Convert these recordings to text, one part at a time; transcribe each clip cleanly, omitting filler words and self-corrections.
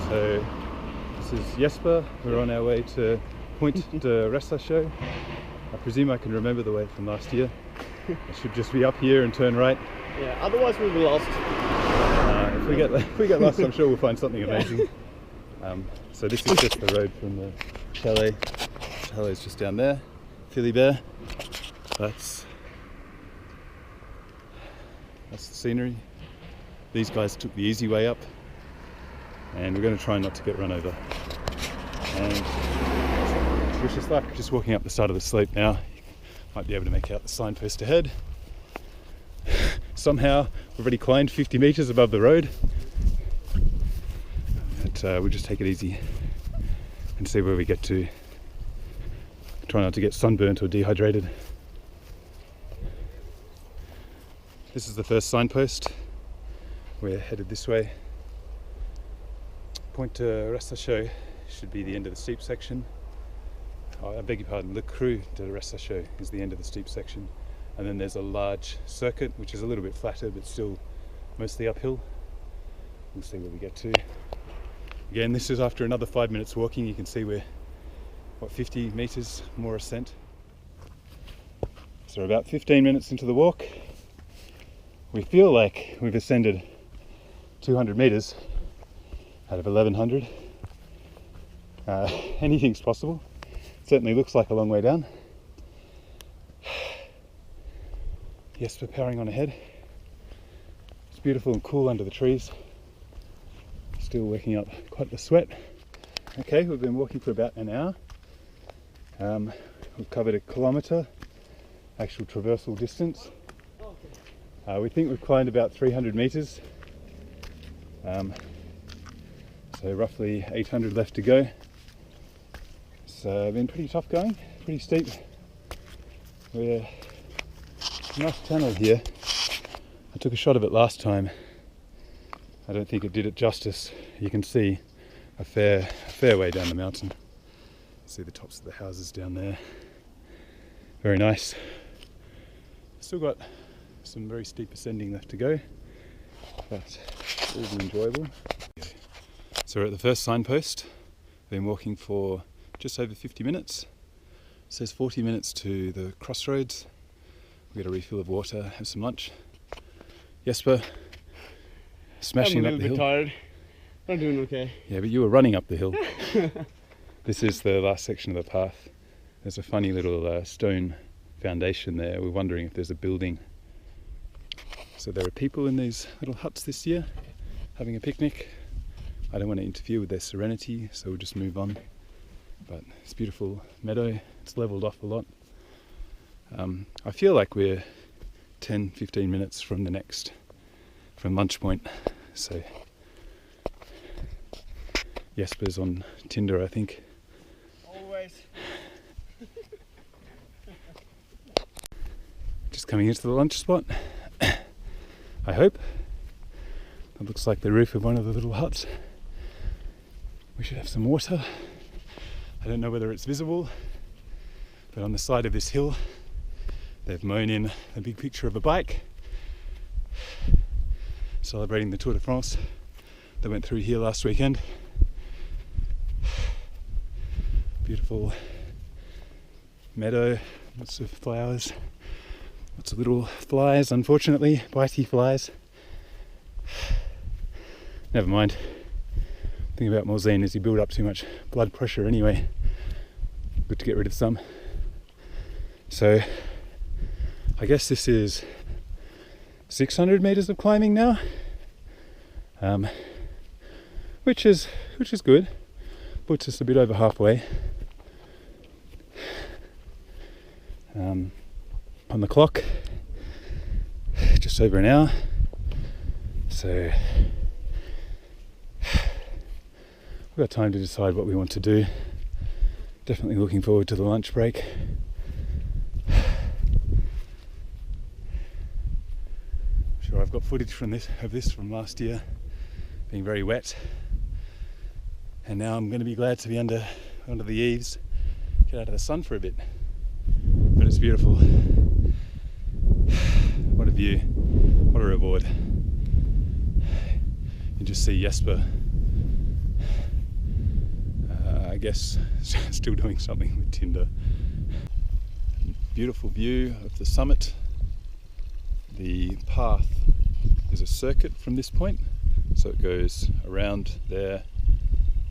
So this is Jesper. We're on our way to Pointe De Ressachaux. I presume I can remember the way from last year. I should just be up here and turn right. Yeah, otherwise we'll be lost. If we get lost, I'm sure we'll find something amazing. So this is just the road from the chalet. The chalet is just down there. Philly Bear. That's the scenery. These guys took the easy way up, and we're going to try not to get run over. And wish us luck. Just walking up the side of the slope now. Might be able to make out the signpost ahead. Somehow we've already climbed 50 meters above the road, but we'll just take it easy and see where we get to. Try not to get sunburnt or dehydrated. This is the first signpost. We're headed this way. Pointe De Ressachaux should be the end of the steep section. Oh, I beg your pardon, Le Creux de Ressachaux is the end of the steep section. And then there's a large circuit, which is a little bit flatter, but still mostly uphill. We'll see where we get to. Again, this is after another 5 minutes walking. You can see we're, 50 meters more ascent. So about 15 minutes into the walk. We feel like we've ascended 200 meters out of 1100. Anything's possible. It certainly looks like a long way down. Yes, we're powering on ahead. It's beautiful and cool under the trees. Still working up quite the sweat. Okay, we've been walking for about an hour. We've covered 1 kilometre, actual traversal distance. We think we've climbed about 300 metres. So roughly 800 left to go. It's been pretty tough going, pretty steep. We're nice tunnel here. I took a shot of it last time. I don't think it did it justice. You can see a fair way down the mountain. See the tops of the houses down there. Very nice. Still got some very steep ascending left to go, but it will be enjoyable. So we're at the first signpost. Been walking for just over 50 minutes. It says 40 minutes to the crossroads. We get a refill of water, have some lunch. Jesper, smashing up the hill. I'm a little bit tired. I'm doing okay. Yeah, but you were running up the hill. This is the last section of the path. There's a funny little stone foundation there. We're wondering if there's a building. So there are people in these little huts this year having a picnic. I don't want to interfere with their serenity, so we'll just move on. But it's a beautiful meadow. It's leveled off a lot. I feel like we're 10-15 minutes from lunch point. So Jesper's on Tinder, I think. Always. Just coming into the lunch spot. I hope. It looks like the roof of one of the little huts. We should have some water. I don't know whether it's visible, but on the side of this hill they've mown in a big picture of a bike celebrating the Tour de France that went through here last weekend. Beautiful meadow, lots of flowers, lots of little flies, unfortunately, bitey flies. Never mind. The thing about Morzine is you build up too much blood pressure anyway. Good to get rid of some. So I guess this is 600 meters of climbing now, which is good. Puts us a bit over halfway. On the clock, just over an hour. So we've got time to decide what we want to do. Definitely looking forward to the lunch break. Sure, I've got footage of this from last year, being very wet, and now I'm going to be glad to be under the eaves, get out of the sun for a bit. But it's beautiful. What a view! What a reward! You just see Jesper I guess still doing something with Tinder. Beautiful view of the summit. The path is a circuit from this point, so it goes around there,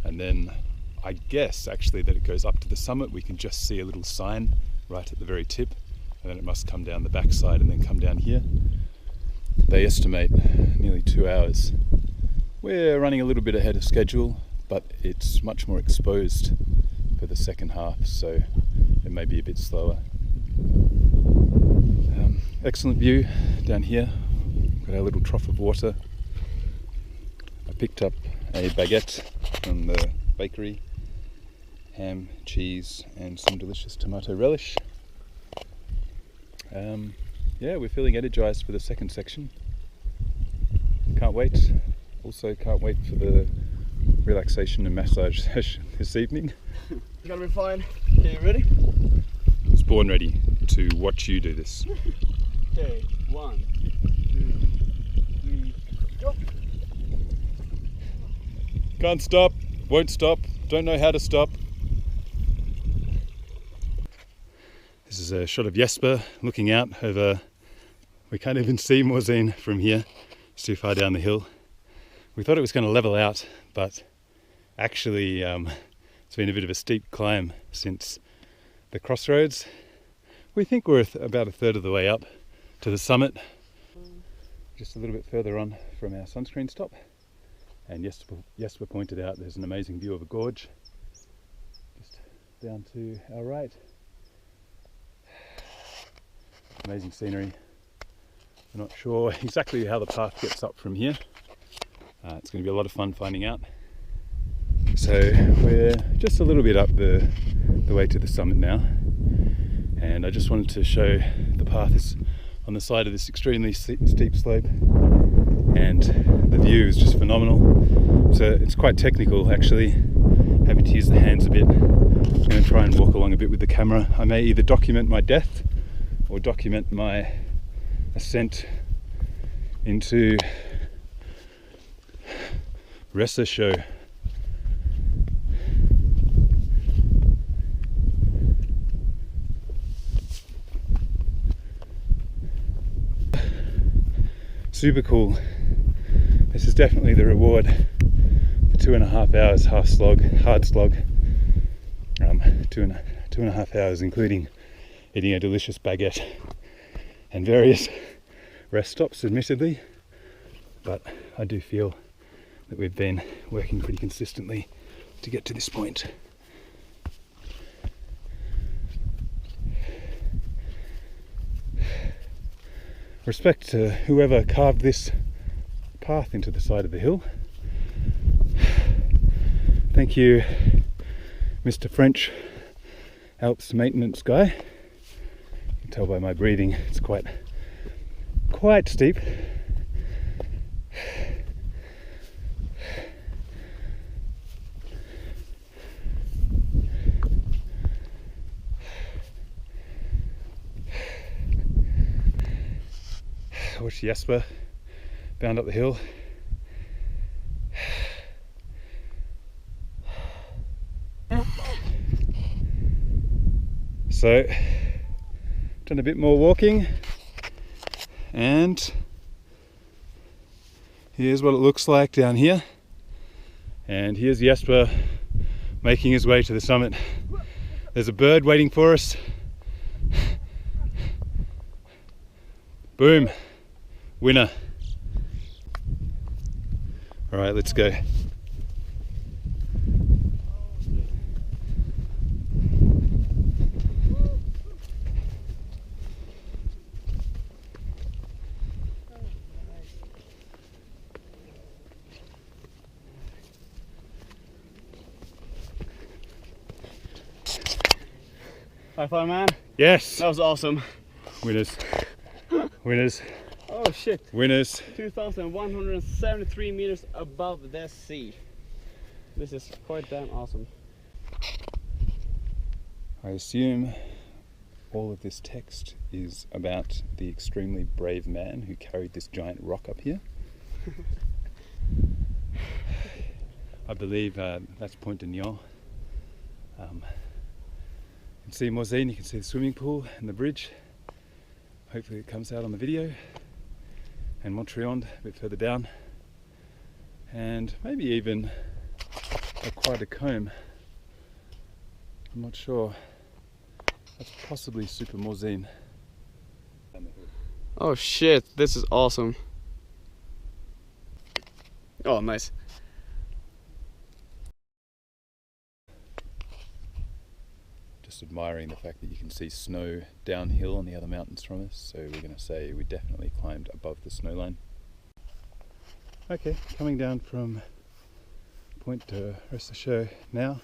and then I guess actually that it goes up to the summit. We can just see a little sign right at the very tip, and then it must come down the backside and then come down here. They estimate nearly 2 hours. We're running a little bit ahead of schedule, but it's much more exposed for the second half, so it may be a bit slower. Excellent view down here. Got our little trough of water. I picked up a baguette from the bakery, ham, cheese, and some delicious tomato relish. Yeah, we're feeling energized for the second section. Can't wait. Also can't wait for the relaxation and massage session this evening. It's gonna be fine. Okay, you ready? I was born ready to watch you do this. Okay, 1, 2, 3, go! Can't stop, won't stop, don't know how to stop. This is a shot of Jesper looking out over, we can't even see Morzine from here, it's too far down the hill. We thought it was going to level out, but actually it's been a bit of a steep climb since the crossroads. We think we're about a third of the way up to the summit, just a little bit further on from our sunscreen stop. And Jesper pointed out there's an amazing view of a gorge just down to our right. Amazing scenery. I'm not sure exactly how the path gets up from here. It's going to be a lot of fun finding out. So we're just a little bit up the way to the summit now, and I just wanted to show the path is on the side of this extremely steep slope, and the view is just phenomenal. So it's quite technical actually, having to use the hands a bit. I'm going to try and walk along a bit with the camera. I may either document my death or document my ascent into Ressachaux. Super cool. This is definitely the reward for 2.5 hours hard slog. 2.5 hours, including eating a delicious baguette and various rest stops, admittedly, but I do feel that we've been working pretty consistently to get to this point. Respect to whoever carved this path into the side of the hill. Thank you, Mr. French Alps maintenance guy. You can tell by my breathing it's quite steep. Watch Jesper bound up the hill. So, done a bit more walking, and here's what it looks like down here. And here's Jesper making his way to the summit. There's a bird waiting for us. Boom. Winner. All right, let's go. High five, man. Yes. That was awesome. Winners. Winners. Oh shit. Winners. 2,173 meters above the sea. This is quite damn awesome. I assume all of this text is about the extremely brave man who carried this giant rock up here. I believe that's Pointe De Ressachaux. You can see Morzine, you can see the swimming pool and the bridge. Hopefully it comes out on the video. And Montreal a bit further down. And maybe even quite a comb. I'm not sure. That's possibly Super Morzine. Oh shit, this is awesome. Oh, nice. Just admiring the fact that you can see snow downhill on the other mountains from us, so we're going to say we definitely climbed above the snow line. Okay, coming down from Pointe De Ressachaux now.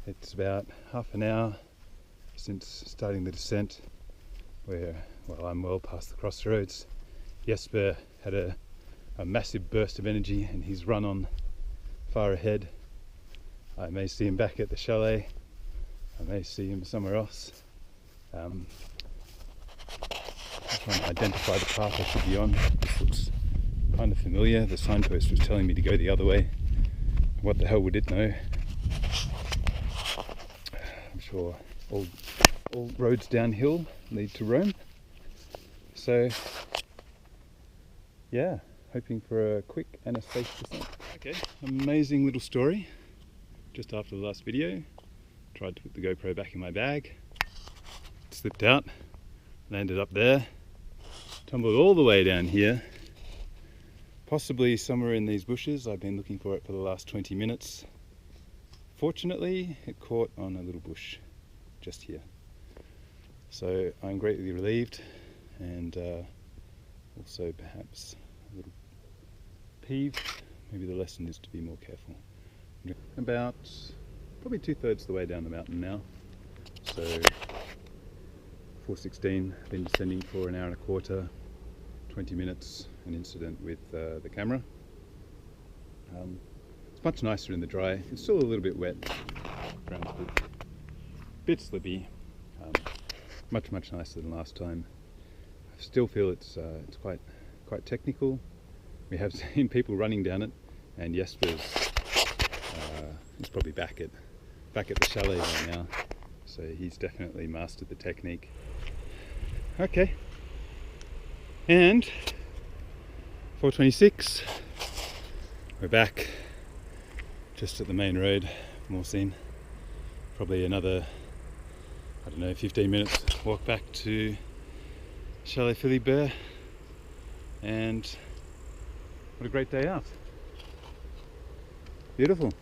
It's about half an hour since starting the descent, where, well, I'm well past the crossroads. Jesper had a massive burst of energy and he's run on far ahead. I may see him back at the chalet. I may see him somewhere else. I'm trying to identify the path I should be on. This looks kind of familiar. The signpost was telling me to go the other way. What the hell would it know? I'm sure all roads downhill lead to Rome. So, yeah, hoping for a quick and a safe descent. Okay, amazing little story. Just after the last video, tried to put the GoPro back in my bag. It slipped out, landed up there, tumbled all the way down here. Possibly somewhere in these bushes. I've been looking for it for the last 20 minutes. Fortunately, it caught on a little bush just here. So I'm greatly relieved, and also perhaps a little peeved. Maybe the lesson is to be more careful. About probably 2/3 of the way down the mountain now. So 4:16, been descending for an hour and a quarter, 20 minutes, an incident with the camera. It's much nicer in the dry. It's still a little bit wet, ground's a bit slippy. Much nicer than last time. I still feel it's quite technical. We have seen people running down it, and Jesper's he's probably back at the chalet right now, so he's definitely mastered the technique. Okay, and 4:26, we're back just at the main road, Morzine. Probably another, I don't know, 15 minutes walk back to Chalet Philibert, and what a great day out. Beautiful.